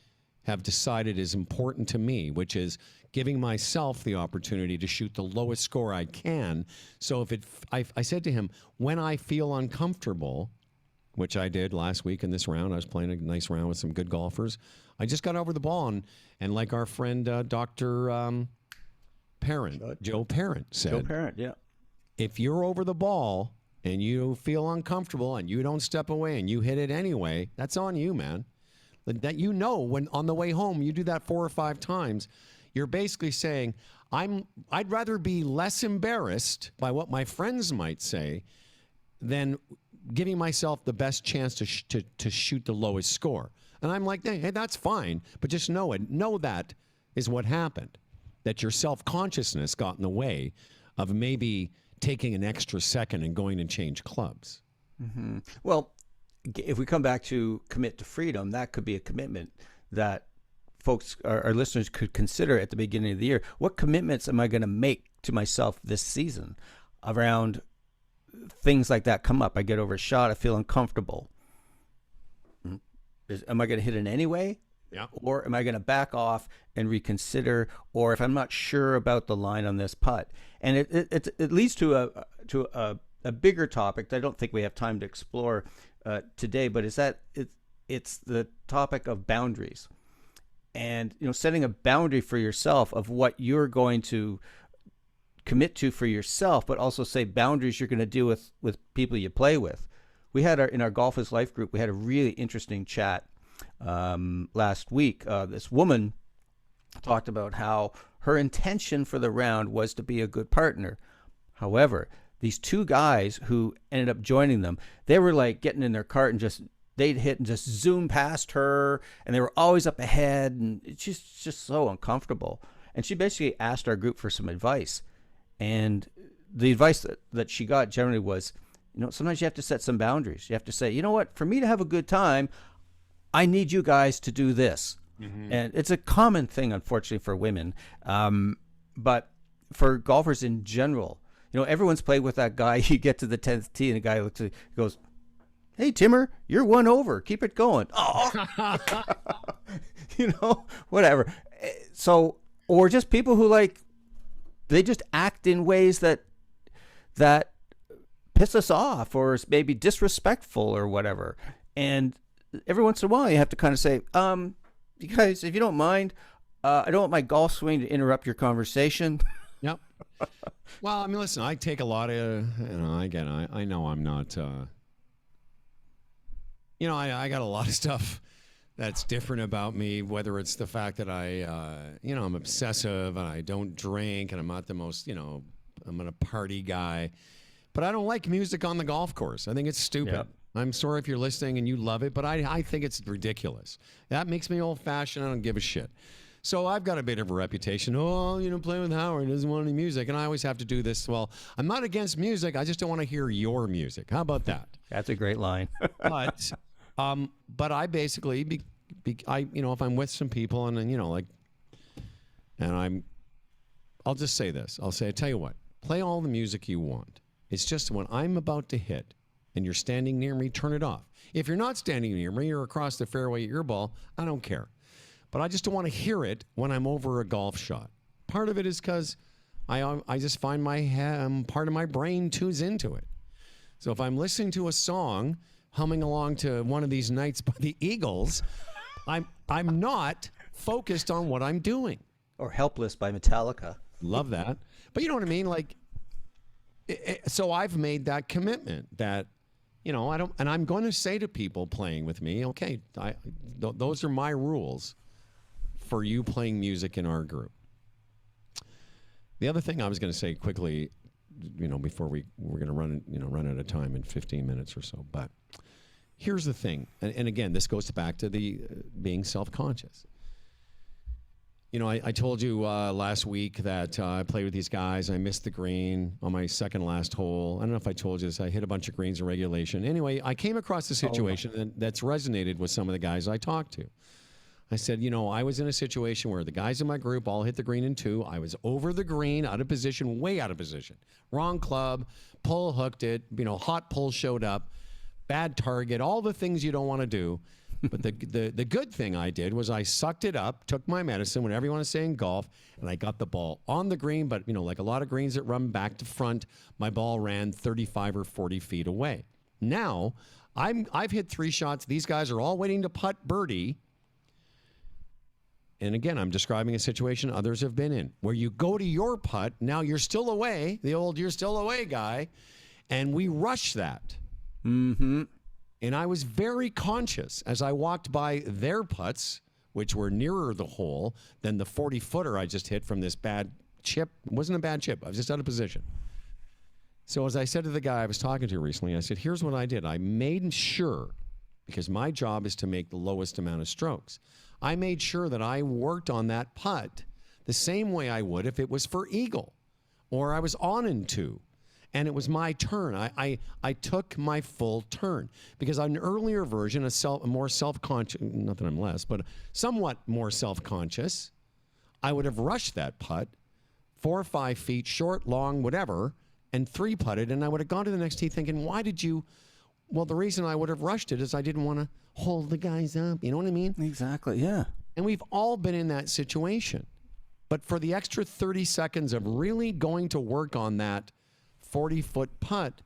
have decided is important to me, which is giving myself the opportunity to shoot the lowest score I can. So I said to him, when I feel uncomfortable, which I did last week in this round, I was playing a nice round with some good golfers, I just got over the ball, and like our friend Dr. Parent, Joe Parent said. Joe Parent, yeah. If you're over the ball and you feel uncomfortable and you don't step away and you hit it anyway, that's on you, man. That when on the way home you do that 4 or 5 times, you're basically saying, I'd rather be less embarrassed by what my friends might say than giving myself the best chance to shoot the lowest score. And I'm like, hey, that's fine, but just know it. Know that is what happened, that your self-consciousness got in the way of maybe taking an extra second and going and change clubs. Mm-hmm. Well, if we come back to commit to freedom, that could be a commitment that folks, our listeners, could consider at the beginning of the year. What commitments am I going to make to myself this season around things like that come up? I get over a shot, I feel uncomfortable. Am I going to hit it anyway? Yeah. Or am I going to back off and reconsider? Or if I'm not sure about the line on this putt, and it leads to a bigger topic that I don't think we have time to explore today. But it's the topic of boundaries, and setting a boundary for yourself of what you're going to commit to for yourself, but also say boundaries you're going to deal with people you play with. We had in our Golf is Life group, we had a really interesting chat last week. This woman talked about how her intention for the round was to be a good partner. However, these 2 guys who ended up joining them, they were like getting in their cart and they'd hit and just zoom past her, and they were always up ahead, and it's just so uncomfortable. And she basically asked our group for some advice. And the advice that she got generally was, sometimes you have to set some boundaries. You have to say, you know what, for me to have a good time, I need you guys to do this. Mm-hmm. And it's a common thing, unfortunately, for women. But for golfers in general, everyone's played with that guy. You get to the 10th tee and the guy looks at you, goes, hey, Timmer, you're 1 over. Keep it going. Oh, whatever. So, or just people who they just act in ways that piss us off, or is maybe disrespectful or whatever. And every once in a while you have to kind of say, you guys, if you don't mind, I don't want my golf swing to interrupt your conversation. Yep. Well, I mean, listen, I take a lot of, I know I'm not, I got a lot of stuff that's different about me, whether it's the fact that I'm obsessive and I don't drink and I'm not the most, I'm not a party guy, but I don't like music on the golf course. I think it's stupid. Yep. I'm sorry if you're listening and you love it, but I think it's ridiculous. That makes me old-fashioned. I don't give a shit. So I've got a bit of a reputation. Oh, playing with Howard, doesn't want any music. And I always have to do this. Well, I'm not against music. I just don't want to hear your music. How about that? That's a great line. But But I basically, if I'm with some people and I'll just say this. I'll tell you what, play all the music you want. It's just when I'm about to hit and you're standing near me, turn it off. If you're not standing near me, you're across the fairway at your ball, I don't care. But I just don't want to hear it when I'm over a golf shot. Part of it is because I just find part of my brain tunes into it. So if I'm listening to a song, humming along to One of These Nights by the Eagles, I'm not focused on what I'm doing. Or Helpless by Metallica. Love that. But you know what I mean? Like, so I've made that commitment that, I don't, and I'm going to say to people playing with me, okay, those are my rules for you playing music in our group. The other thing I was going to say quickly, before we're going to run out of time in 15 minutes or so, but here's the thing. And again, this goes back to the being self-conscious. I told you last week that I played with these guys. I missed the green on my second last hole. I don't know if I told you this. I hit a bunch of greens in regulation. Anyway, I came across a situation that's resonated with some of the guys I talked to. I said, I was in a situation where the guys in my group all hit the green in 2. I was over the green, out of position, way out of position. Wrong club, pull hooked it, hot pull showed up, bad target, all the things you don't want to do. But the good thing I did was I sucked it up, took my medicine, whatever you want to say in golf, and I got the ball on the green. But, like a lot of greens that run back to front, my ball ran 35 or 40 feet away. Now, I've hit 3 shots. These guys are all waiting to putt birdie. And again, I'm describing a situation others have been in, where you go to your putt, now you're still away, the old you're still away guy, and we rush that. Mm-hmm. And I was very conscious as I walked by their putts, which were nearer the hole than the 40-footer I just hit from this bad chip. It wasn't a bad chip. I was just out of position. So as I said to the guy I was talking to recently, I said, here's what I did. I made sure, because my job is to make the lowest amount of strokes, I made sure that I worked on that putt the same way I would if it was for eagle or I was on in 2. And it was my turn. I took my full turn because on an earlier version, a more self-conscious, not that I'm less, but somewhat more self-conscious, I would have rushed that putt 4 or 5 feet, short, long, whatever, and 3-putted, and I would have gone to the next tee thinking, why did you? Well, the reason I would have rushed it is I didn't want to hold the guys up. You know what I mean? Exactly, yeah. And we've all been in that situation. But for the extra 30 seconds of really going to work on that 40-foot putt,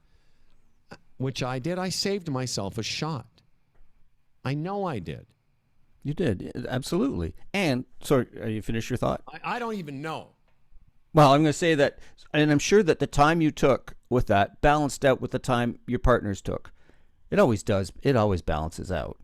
which I did, I saved myself a shot. I know I did. You did, absolutely. And, sorry, you finished your thought? I don't even know. Well, I'm going to say that, and I'm sure that the time you took with that balanced out with the time your partners took. It always does. It always balances out.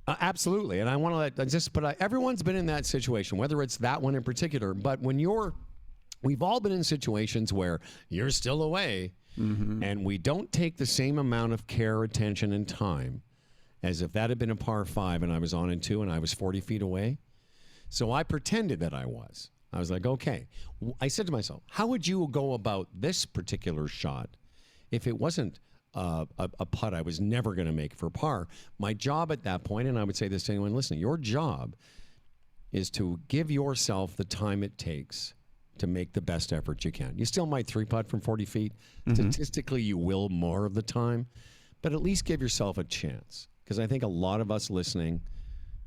Absolutely. And I want to but everyone's been in that situation, whether it's that one in particular. But we've all been in situations where you're still away, and we don't take the same amount of care, attention, and time as if that had been a par 5 and I was on in 2 and I was 40 feet away. So I pretended that I was. I was like, okay. I said to myself, how would you go about this particular shot if it wasn't a putt I was never going to make for par? My job at that point, and I would say this to anyone listening, your job is to give yourself the time it takes to make the best effort you can. You still might 3-putt from 40 feet. Statistically, you will more of the time, but at least give yourself a chance. Because I think a lot of us listening,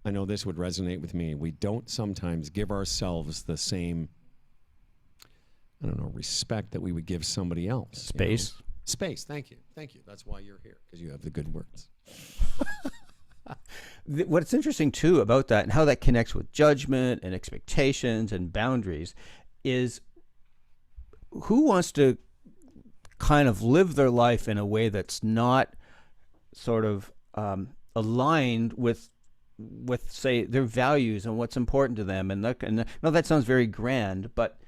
I know this would resonate with me, we don't sometimes give ourselves the same, respect that we would give somebody else. Space. Space, thank you. Thank you. That's why you're here, because you have the good words. What's interesting, too, about that and how that connects with judgment and expectations and boundaries is who wants to kind of live their life in a way that's not sort of aligned with say their values and what's important to them, and no, that sounds very grand, but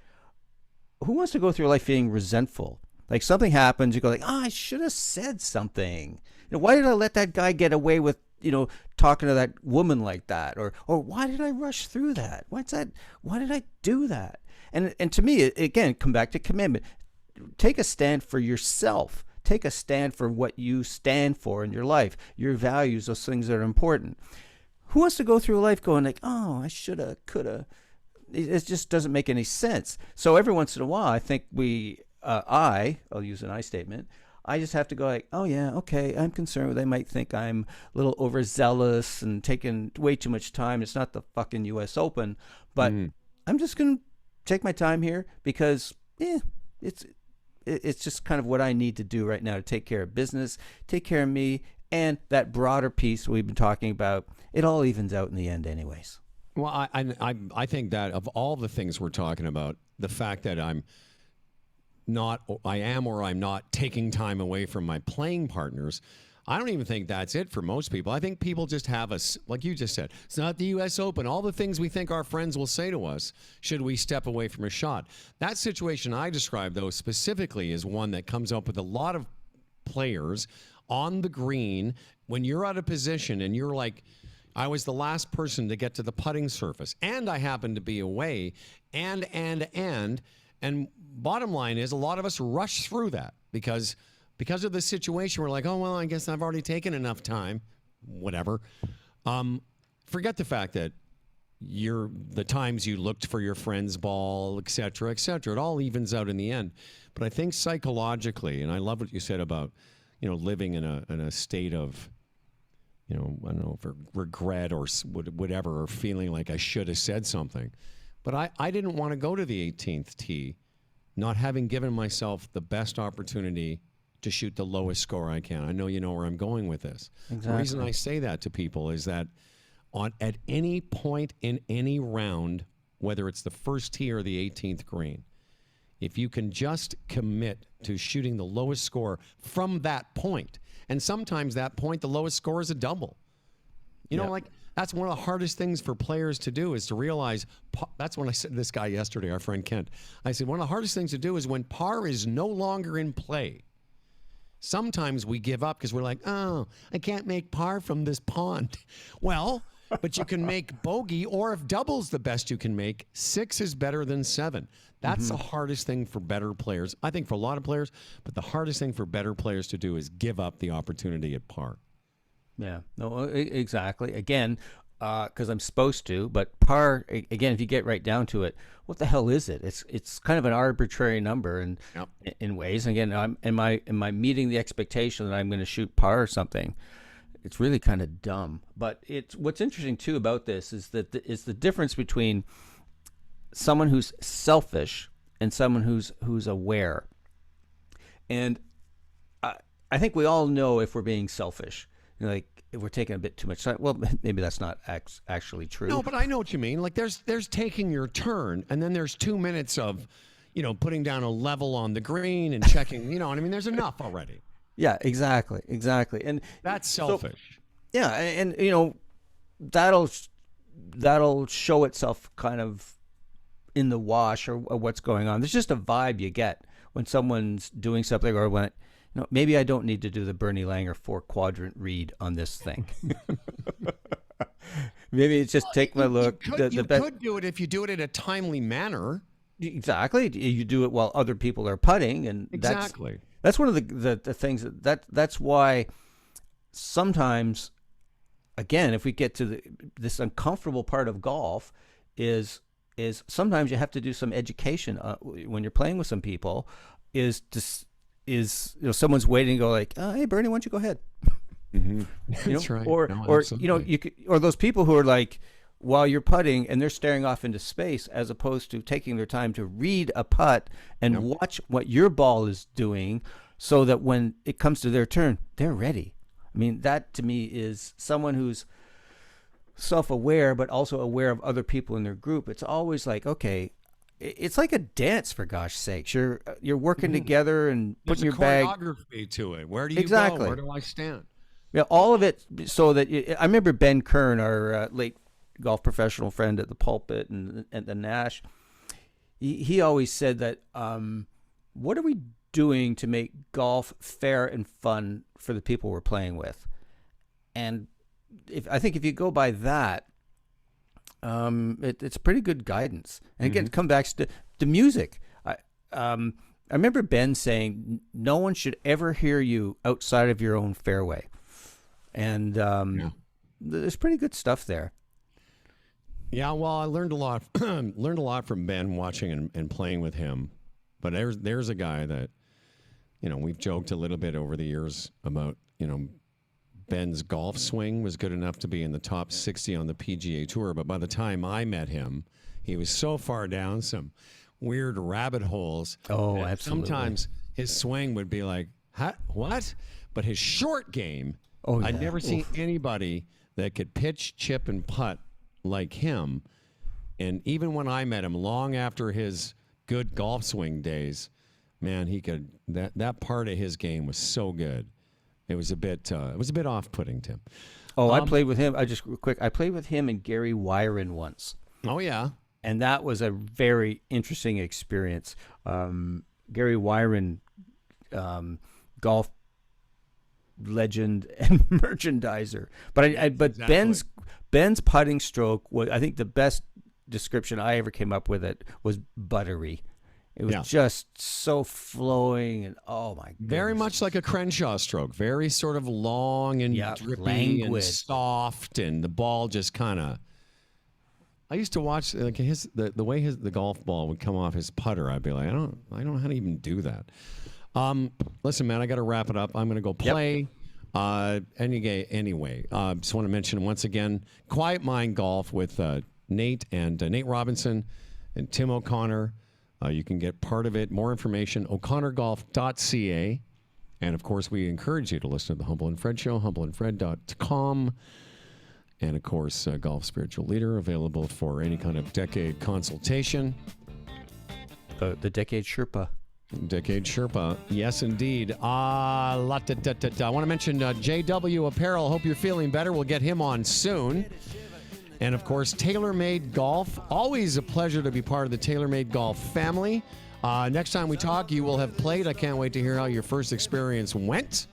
who wants to go through life feeling resentful? Like something happens, you go like, I should have said something. Why did I let that guy get away with talking to that woman like that, or why did I rush through that? What's that? Why did I do that? And to me, again, come back to commitment. Take a stand for yourself. take a stand for what you stand for in your life, your values, those things that are important. Who wants to go through life going like, oh, I shoulda, coulda? It just doesn't make any sense. So every once in a while, I think I'll use an I statement. I just have to go like, oh yeah, okay, I'm concerned. They might think I'm a little overzealous and taking way too much time. It's not the fucking U.S. Open, but I'm just going to take my time here because, it's just kind of what I need to do right now to take care of business, take care of me, and that broader piece we've been talking about. It all evens out in the end anyways. Well, I think that of all the things we're talking about, the fact that I am or I'm not taking time away from my playing partners, I don't even think that's it for most people. I think people just have us, like you just said, it's not the U.S. Open. All the things we think our friends will say to us, should we step away from a shot? That situation I described, though, specifically is one that comes up with a lot of players on the green when you're out of position and you're like, I was the last person to get to the putting surface, and I happened to be away, and bottom line is a lot of us rush through that because of the situation. We're like, oh, well, I guess I've already taken enough time, whatever. Forget the fact that the times you looked for your friend's ball, et cetera, it all evens out in the end. But I think psychologically, and I love what you said about, living in a state of, I don't know, for regret or whatever, or feeling like I should have said something. But I didn't want to go to the 18th tee, not having given myself the best opportunity to shoot the lowest score I can. I know you know where I'm going with this. Exactly. The reason I say that to people is that at any point in any round, whether it's the first tee or the 18th green, if you can just commit to shooting the lowest score from that point, and sometimes that point, the lowest score is a double. That's one of the hardest things for players to do is to realize, that's when I said to this guy yesterday, our friend Kent, I said, one of the hardest things to do is when par is no longer in play. Sometimes we give up because we're like, oh, I can't make par from this pond. Well, but you can make bogey, or if double's the best you can make, 6 is better than 7. That's the hardest thing for better players. I think for a lot of players, but the hardest thing for better players to do is give up the opportunity at par. Yeah, no, exactly. Again, because I'm supposed to, but par, again, if you get right down to it, what the hell is it? It's kind of an arbitrary number in ways. And again, am I meeting the expectation that I'm going to shoot par or something? It's really kind of dumb. But what's interesting too about this is that is the difference between someone who's selfish and someone who's aware. And I think we all know if we're being selfish. Like if we're taking a bit too much time. Well, maybe that's not actually true. No, but I know what you mean. Like there's taking your turn, and then there's 2 minutes of, putting down a level on the green and checking. What I mean? There's enough already. Yeah, exactly, and that's selfish. So, yeah, and that'll show itself kind of in the wash or what's going on. There's just a vibe you get when someone's doing something, or when maybe I don't need to do the Bernie Langer 4-quadrant read on this thing. Maybe it's just take my look. You could do it if you do it in a timely manner. Exactly. You do it while other people are putting, and exactly. That's one of the things that's why sometimes, again, if we get to this uncomfortable part of golf, is sometimes you have to do some education when you're playing with some people. Someone's waiting to go like, hey Bernie, why don't you go ahead? Mm-hmm. That's right. Or or those people who are like, while you're putting and they're staring off into space, as opposed to taking their time to read a putt and watch what your ball is doing, so that when it comes to their turn, they're ready. I mean, that to me is someone who's self-aware, but also aware of other people in their group. It's always like, okay, it's like a dance, for gosh sakes. You're working together and putting your bag. There's a choreography to it. Where do you go? Where do I stand? Yeah, all of it. So that I remember Ben Kern, our late golf professional friend at the Pulpit and at the Nash. He always said that, what are we doing to make golf fair and fun for the people we're playing with? And I think if you go by that, it's pretty good guidance. And again, come back to music. I remember Ben saying, no one should ever hear you outside of your own fairway. And there's pretty good stuff there. Yeah, well, I learned a lot. Learned a lot from Ben watching and playing with him. But there's a guy that, we've joked a little bit over the years about, Ben's golf swing was good enough to be in the top 60 on the PGA Tour. But by the time I met him, he was so far down some weird rabbit holes. Oh, absolutely. Sometimes his swing would be like, huh, what? But his short game, I'd never seen anybody that could pitch, chip, and putt like him. And even when I met him, long after his good golf swing days, man, he could that part of his game was so good. It was a bit off-putting, Tim. Oh, I played with him. I played with him and Gary Wyron once. Oh yeah, and that was a very interesting experience. Gary Wyron, golf legend and merchandiser, but exactly. Ben's putting stroke was, I think, the best description I ever came up with it was buttery. It was just so flowing, and oh my goodness. Very much like a Crenshaw stroke, very sort of long and drippy languid and soft, and the ball just kind of. I used to watch like the way the golf ball would come off his putter. I'd be like, I don't know how to even do that. Listen, man, I got to wrap it up. I'm going to go play. Anyway, just want to mention once again, Quiet Mind Golf with Nate Robinson and Tim O'Connor. You can get part of it. More information, o'connorgolf.ca. And, of course, we encourage you to listen to the Humble and Fred Show, humbleandfred.com. And, of course, Golf Spiritual Leader, available for any kind of decade consultation. The Decade Sherpa. Decade Sherpa. Yes, indeed. I want to mention JW Apparel. Hope you're feeling better. We'll get him on soon. And, of course, TaylorMade Golf. Always a pleasure to be part of the TaylorMade Golf family. Next time we talk, you will have played. I can't wait to hear how your first experience went.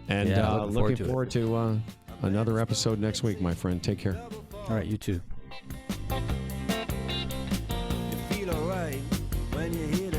And looking forward to another episode next week, my friend. Take care. All right, you too. You feel all right when you hear